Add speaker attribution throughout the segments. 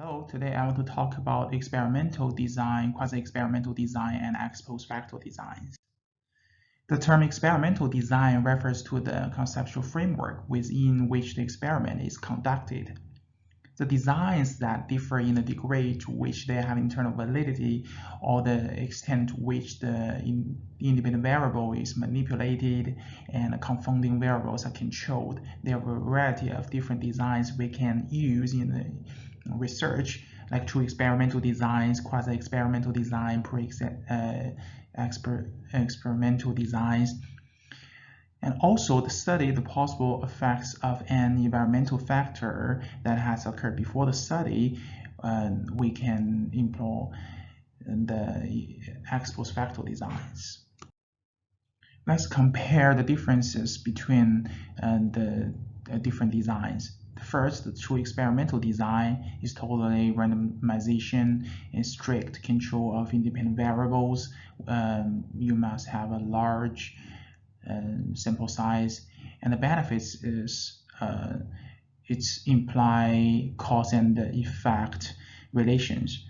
Speaker 1: Hello, today I want to talk about experimental design, quasi-experimental design, and ex post facto designs. The term experimental design refers to the conceptual framework within which the experiment is conducted. The designs that differ in the degree to which they have internal validity or the extent to which the independent variable is manipulated and confounding variables are controlled. There are a variety of different designs we can use in the research, like true experimental designs, quasi-experimental design, experimental designs, and also to study the possible effects of an environmental factor that has occurred before the study. We can employ the ex post facto designs. Let's compare the differences between the different designs. First, the true experimental design is totally randomization and strict control of independent variables. You must have a large sample size, and the benefits is it's imply cause and effect relations,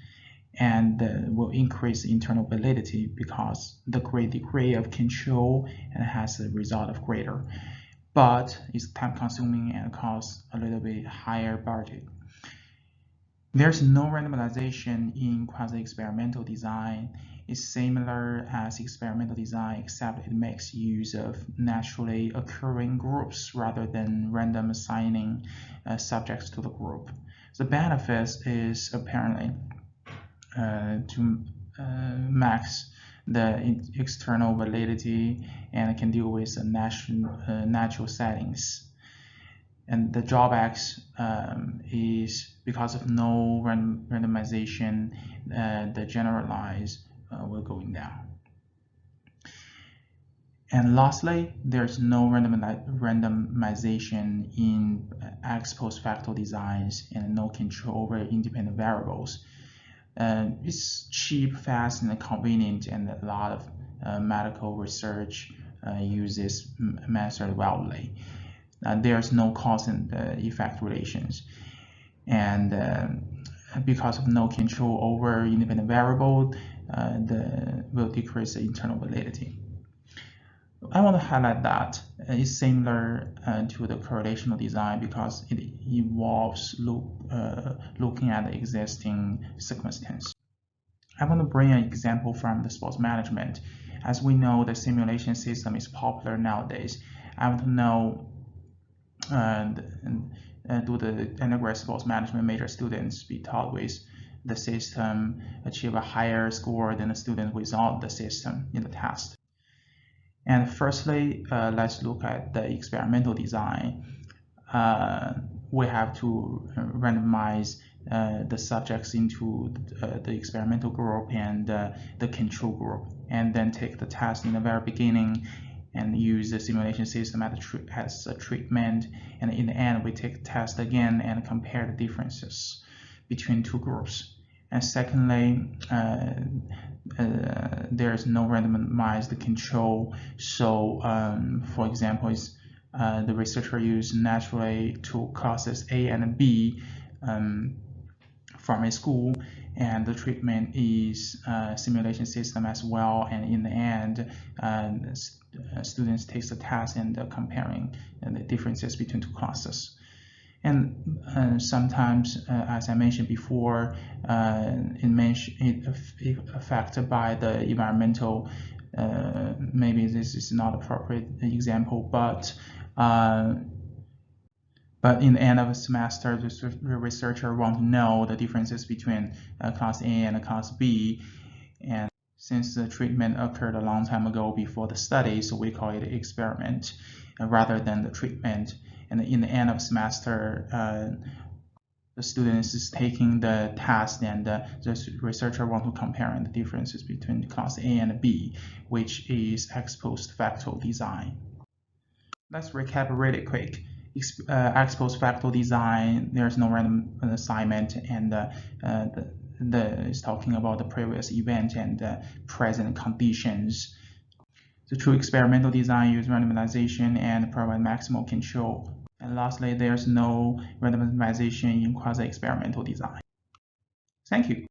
Speaker 1: and will increase internal validity because the great degree of control and has a result of greater, but it's time consuming and costs a little bit higher budget. There's no randomization in quasi-experimental design. It's similar as experimental design, except it makes use of naturally occurring groups rather than random assigning subjects to the group. The benefit is apparently to max the external validity and can deal with the natural settings. And the drawbacks is because of no randomization, the generalized will going down. And lastly, there's no randomization in ex post facto designs and no control over independent variables. It's cheap, fast, and convenient, and a lot of medical research uses method widely. There's no cause and effect relations, and because of no control over independent variable, will decrease the internal validity. I want to highlight that it's similar to the correlational design because it involves looking at the existing circumstance. I want to bring an example from the sports management. As we know, the simulation system is popular nowadays. I want to know do the undergrad sports management major students be taught with the system achieve a higher score than a student without the system in the test? And firstly, let's look at the experimental design. We have to randomize the subjects into the experimental group and the control group, and then take the test in the very beginning and use the simulation system as a treatment. And in the end, we take the test again and compare the differences between two groups. And secondly, there is no randomized control. So, for example, the researcher used naturally two classes A and B from a school, and the treatment is simulation system as well. And in the end, students take the test and comparing the differences between two classes. And sometimes, as I mentioned before, it affected by the environmental. Maybe this is not appropriate example, but in the end of the semester, the researcher want to know the differences between class A and class B. And since the treatment occurred a long time ago before the study, so we call it an experiment rather than the treatment. And in the end of semester, the students is taking the test, and the researcher want to compare the differences between class A and B, which is ex post facto design. Let's recap really quick. Ex post facto design, there's no random assignment, and is talking about the previous event and present conditions. The true experimental design uses randomization and provide maximal control. And lastly, there's no randomization in quasi-experimental design. Thank you.